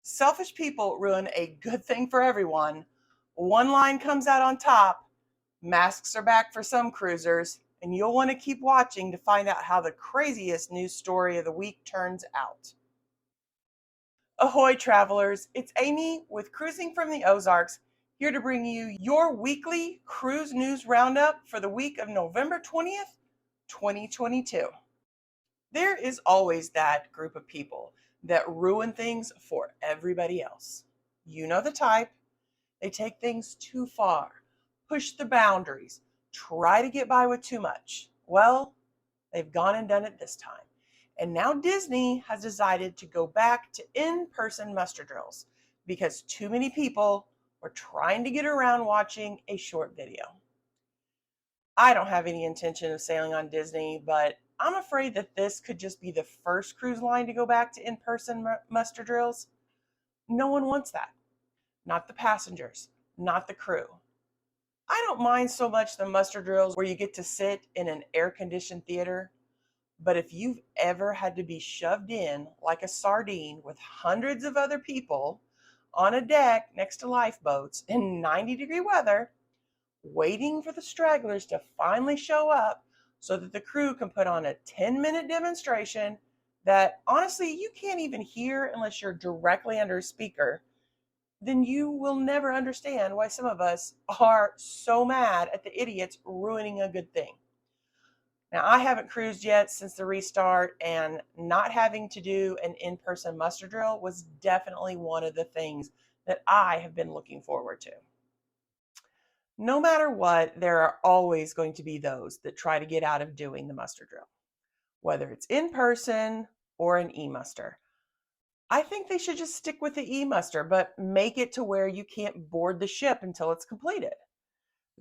Selfish people ruin a good thing for everyone. One line comes out on top. Masks are back for some cruisers, and you'll want to keep watching to find out how the craziest news story of the week turns out. Ahoy, travelers! It's Amy with Cruising from the Ozarks, here to bring you your weekly Cruise News Roundup for the week of November 20th, 2022. There is always that group of people that ruin things for everybody else. You know the type. They take things too far, push the boundaries, try to get by with too much. Well, they've gone and done it this time. And now Disney has decided to go back to in-person muster drills because too many people were trying to get around watching a short video. I don't have any intention of sailing on Disney, but I'm afraid that this could just be the first cruise line to go back to in-person muster drills. No one wants that. Not the passengers, not the crew. I don't mind so much the muster drills where you get to sit in an air-conditioned theater, but if you've ever had to be shoved in like a sardine with hundreds of other people on a deck next to lifeboats in 90-degree weather, waiting for the stragglers to finally show up so that the crew can put on a 10-minute demonstration that honestly you can't even hear unless you're directly under a speaker, then you will never understand why some of us are so mad at the idiots ruining a good thing. Now, I haven't cruised yet since the restart, and not having to do an in-person muster drill was definitely one of the things that I have been looking forward to. No matter what, there are always going to be those that try to get out of doing the muster drill, whether it's in person or an e-muster. I think they should just stick with the e-muster, but make it to where you can't board the ship until it's completed.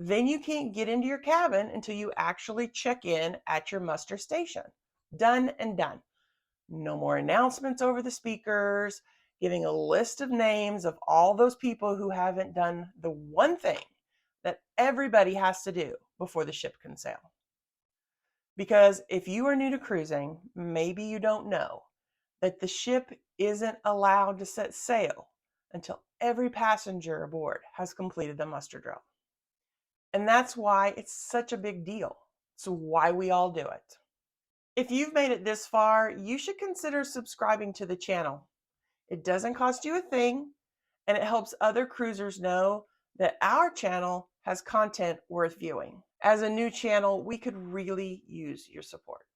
Then you can't get into your cabin until you actually check in at your muster station. Done and done. No more announcements over the speakers, giving a list of names of all those people who haven't done the one thing that everybody has to do before the ship can sail. Because if you are new to cruising, maybe you don't know that the ship isn't allowed to set sail until every passenger aboard has completed the muster drill. And that's why it's such a big deal. It's why we all do it. If you've made it this far, you should consider subscribing to the channel. It doesn't cost you a thing, and it helps other cruisers know that our channel has content worth viewing. As a new channel, we could really use your support.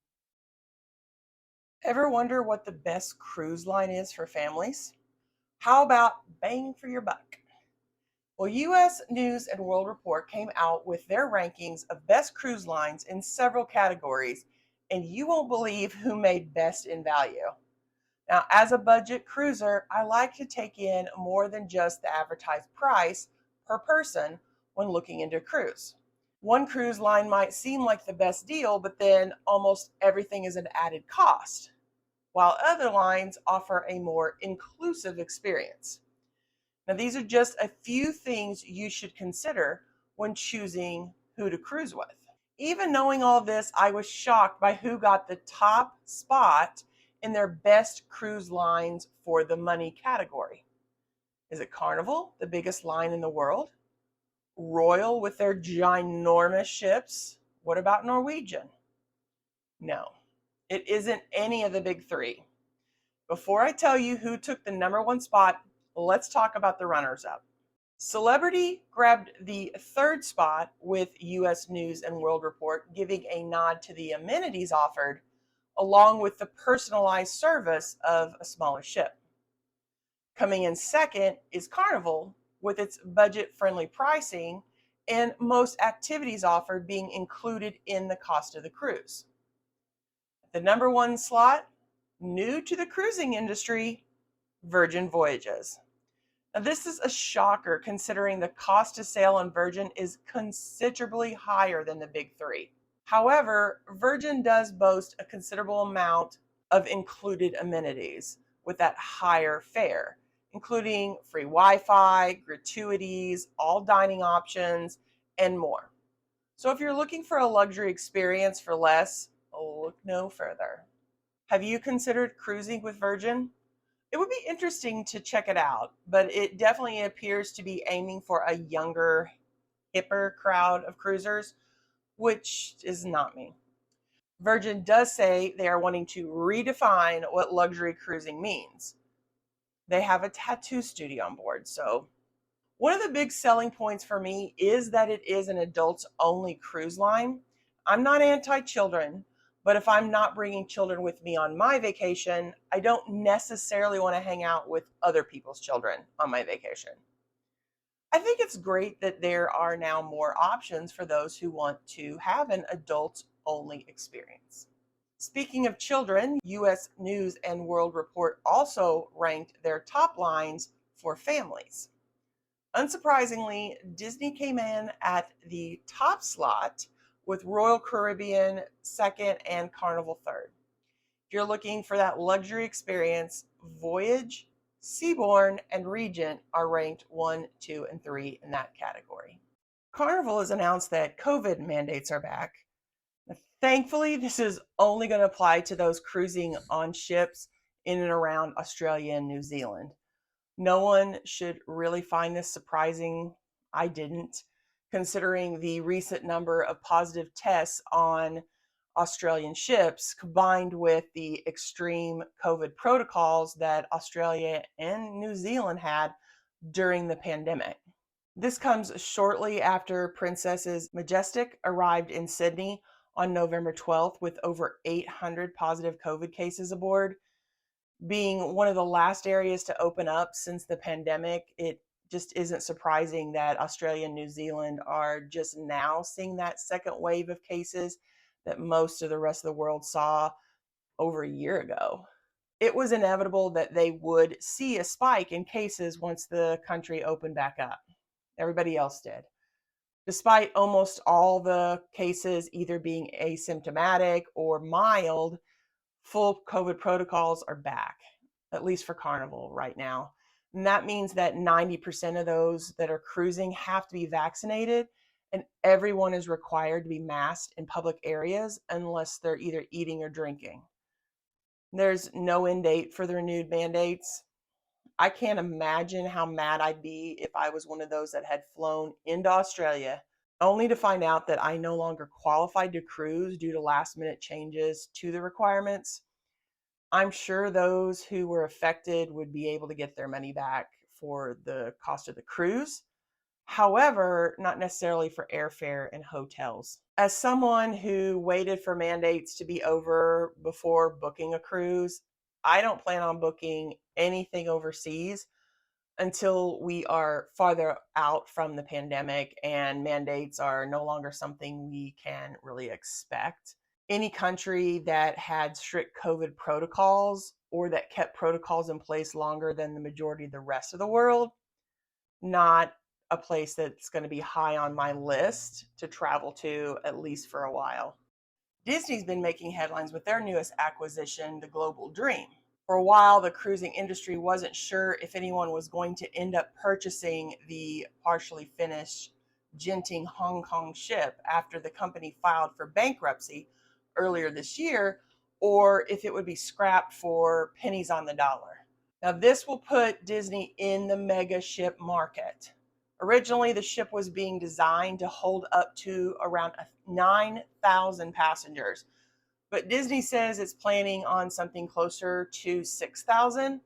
Ever wonder what the best cruise line is for families? How about bang for your buck? Well, U.S. News and World Report came out with their rankings of best cruise lines in several categories, and you won't believe who made best in value. Now, as a budget cruiser, I like to take in more than just the advertised price per person when looking into a cruise. One cruise line might seem like the best deal, but then almost everything is an added cost, while other lines offer a more inclusive experience. Now, these are just a few things you should consider when choosing who to cruise with. Even knowing all this, I was shocked by who got the top spot in their best cruise lines for the money category. Is it Carnival, the biggest line in the world? Royal with their ginormous ships? What about Norwegian? No, it isn't any of the big three. Before I tell you who took the number one spot, let's talk about the runners-up. Celebrity grabbed the third spot with U.S. News and World Report, giving a nod to the amenities offered, along with the personalized service of a smaller ship. Coming in second is Carnival, with its budget-friendly pricing and most activities offered being included in the cost of the cruise. The number one slot, new to the cruising industry, Virgin Voyages. Now, this is a shocker considering the cost to sail on Virgin is considerably higher than the big three. However, Virgin does boast a considerable amount of included amenities with that higher fare, including free Wi-Fi, gratuities, all dining options, and more. So if you're looking for a luxury experience for less, look no further. Have you considered cruising with Virgin? It would be interesting to check it out, but it definitely appears to be aiming for a younger, hipper crowd of cruisers, which is not me. Virgin does say they are wanting to redefine what luxury cruising means. They have a tattoo studio on board, so one of the big selling points for me is that it is an adults only cruise line. I'm not anti children, but if I'm not bringing children with me on my vacation, I don't necessarily want to hang out with other people's children on my vacation. I think it's great that there are now more options for those who want to have an adults only experience. Speaking of children, US News and World Report also ranked their top lines for families. Unsurprisingly, Disney came in at the top slot with Royal Caribbean second and Carnival third. If you're looking for that luxury experience, Voyage, Seabourn, and Regent are ranked 1, 2, and 3 in that category. Carnival has announced that COVID mandates are back. Thankfully, this is only going to apply to those cruising on ships in and around Australia and New Zealand. No one should really find this surprising. I didn't, considering the recent number of positive tests on Australian ships combined with the extreme COVID protocols that Australia and New Zealand had during the pandemic. This comes shortly after Princess's Majestic arrived in Sydney on November 12th with over 800 positive COVID cases aboard. Being one of the last areas to open up since the pandemic, it just isn't surprising that Australia and New Zealand are just now seeing that second wave of cases that most of the rest of the world saw over a year ago. It was inevitable that they would see a spike in cases once the country opened back up. Everybody else did. Despite almost all the cases either being asymptomatic or mild, full COVID protocols are back, at least for Carnival right now. And that means that 90% of those that are cruising have to be vaccinated, and everyone is required to be masked in public areas unless they're either eating or drinking. There's no end date for the renewed mandates. I can't imagine how mad I'd be if I was one of those that had flown into Australia only to find out that I no longer qualified to cruise due to last minute changes to the requirements. I'm sure those who were affected would be able to get their money back for the cost of the cruise. However, not necessarily for airfare and hotels. As someone who waited for mandates to be over before booking a cruise, I don't plan on booking anything overseas until we are farther out from the pandemic and mandates are no longer something we can really expect. Any country that had strict COVID protocols or that kept protocols in place longer than the majority of the rest of the world, not a place that's going to be high on my list to travel to, at least for a while. Disney's been making headlines with their newest acquisition, the Global Dream. For a while, the cruising industry wasn't sure if anyone was going to end up purchasing the partially finished Genting Hong Kong ship after the company filed for bankruptcy earlier this year, or if it would be scrapped for pennies on the dollar. Now, this will put Disney in the mega ship market. Originally, the ship was being designed to hold up to around 9,000 passengers, but Disney says it's planning on something closer to 6,000,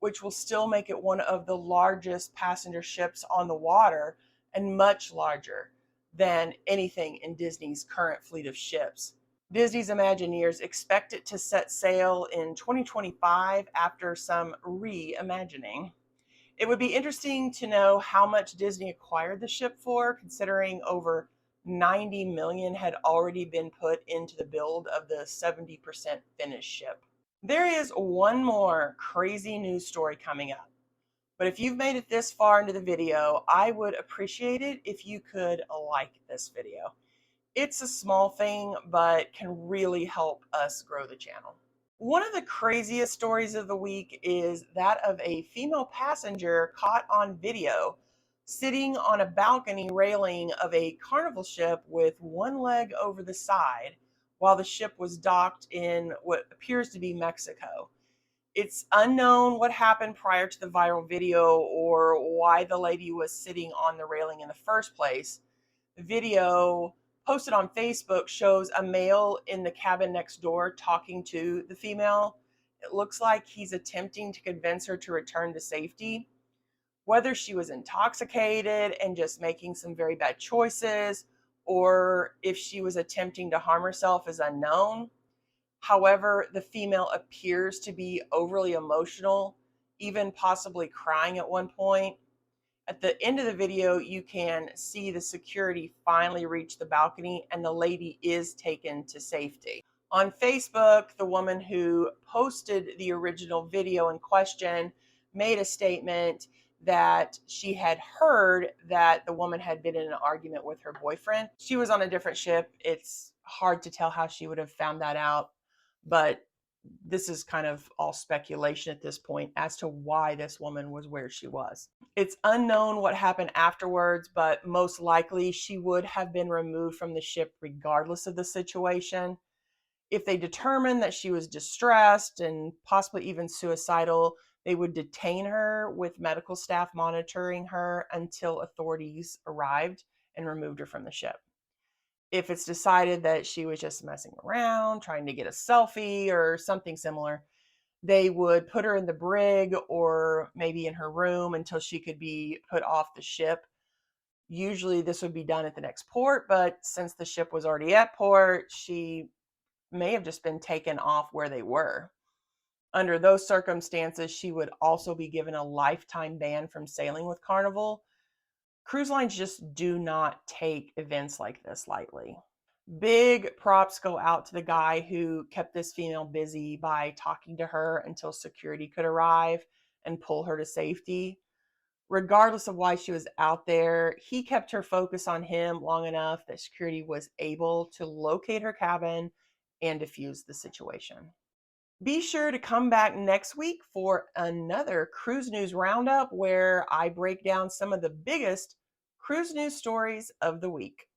which will still make it one of the largest passenger ships on the water and much larger than anything in Disney's current fleet of ships. Disney's Imagineers expect it to set sail in 2025 after some reimagining. It would be interesting to know how much Disney acquired the ship for, considering over 90 million had already been put into the build of the 70% finished ship. There is one more crazy news story coming up, but if you've made it this far into the video, I would appreciate it if you could like this video. It's a small thing, but can really help us grow the channel. One of the craziest stories of the week is that of a female passenger caught on video sitting on a balcony railing of a Carnival ship with one leg over the side while the ship was docked in what appears to be Mexico. It's unknown what happened prior to the viral video or why the lady was sitting on the railing in the first place. The video posted on Facebook shows a male in the cabin next door talking to the female. It looks like he's attempting to convince her to return to safety. Whether she was intoxicated and just making some very bad choices, or if she was attempting to harm herself, is unknown. However, the female appears to be overly emotional, even possibly crying at one point. At the end of the video, you can see the security finally reach the balcony and the lady is taken to safety. On Facebook, the woman who posted the original video in question made a statement that she had heard that the woman had been in an argument with her boyfriend. She was on a different ship. It's hard to tell how she would have found that out, but this is kind of all speculation at this point as to why this woman was where she was. It's unknown what happened afterwards, but most likely she would have been removed from the ship regardless of the situation. If they determined that she was distressed and possibly even suicidal, they would detain her with medical staff monitoring her until authorities arrived and removed her from the ship. If it's decided that she was just messing around, trying to get a selfie or something similar, they would put her in the brig or maybe in her room until she could be put off the ship. Usually this would be done at the next port, but since the ship was already at port, she may have just been taken off where they were. Under those circumstances, she would also be given a lifetime ban from sailing with Carnival. Cruise lines just do not take events like this lightly. Big props go out to the guy who kept this female busy by talking to her until security could arrive and pull her to safety. Regardless of why she was out there, he kept her focus on him long enough that security was able to locate her cabin and defuse the situation. Be sure to come back next week for another Cruise News Roundup where I break down some of the biggest cruise news stories of the week.